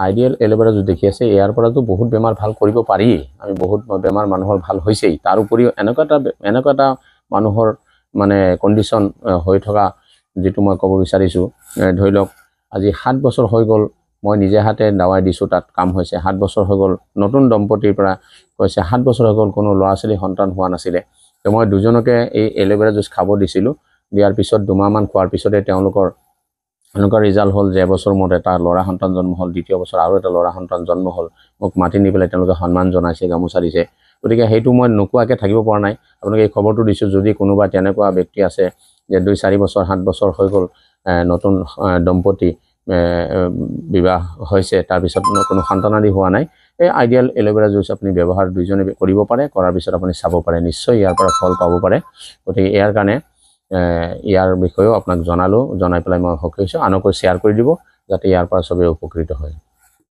ideal aloe vera juice দেখি আছে ইয়াৰ পৰাতো বহুত বেমাৰ ভাল কৰিব পাৰি আমি বহুত বেমাৰ মানুহৰ ভাল হৈছেই তাৰ উপৰিও এনেকুৱা এটা মানুহৰ মানে কণ্ডিশ্যন হৈ থকা যেটো মই ক'ব বিচাৰিছোঁ ধৰি লওক আজি 7 বছৰ হৈ গ'ল মই নিজে হাতে দাৱাই দিছোঁ তাত কাম হৈছে 7 বছৰ হৈ গ'ল নতুন দম্পতিৰ পৰা কৈছে 7 বছৰ হৈ গ'ল কোনো ল'ৰা ছোৱালী সন্তান হোৱা নাছিলে তো মই দুজনকে এই এলোভেৰা জুচ খাব দিছিলোঁ দিয়াৰ পিছত 2 মাহমান খোৱাৰ পিছতে তেওঁলোকৰ এনেকুৱা ৰিজাল্ট হ'ল যে এবছৰ মতে এটা ল'ৰা সন্তান জন্ম হ'ল দ্বিতীয় বছৰ আৰু এটা ল'ৰা সন্তান জন্ম হ'ল মোক মাতি নি পেলাই তেওঁলোকে সন্মান জনাইছে গামোচা দিছে গতিকে সেইটো মই নোকোৱাকৈ থাকিব পৰা নাই আপোনালোকে এই খবৰটো দিছোঁ যদি কোনোবা তেনেকুৱা ব্যক্তি আছে যে 2-4 বছৰ 7 বছৰ হৈ গ'ল নতুন দম্পতি বিবাহ হৈছে তাৰ পিছত কোনো সন্তানাদি হোৱা নাই এই আইডিয়েল এলোভেৰা জুচ আপুনি ব্যৱহাৰ দুইজনে কৰিব পাৰে কৰাৰ পিছত আপুনি চাব পাৰে নিশ্চয় ইয়াৰ পৰা ফল পাব পাৰে গতিকে ইয়াৰ কাৰণে ইয়াৰ বিষয়েও আপোনাক জনাই পেলাই মই সুখী হৈছোঁ আনকো শ্বেয়াৰ কৰি দিব যাতে ইয়াৰ পৰা সবে উপকৃত হয়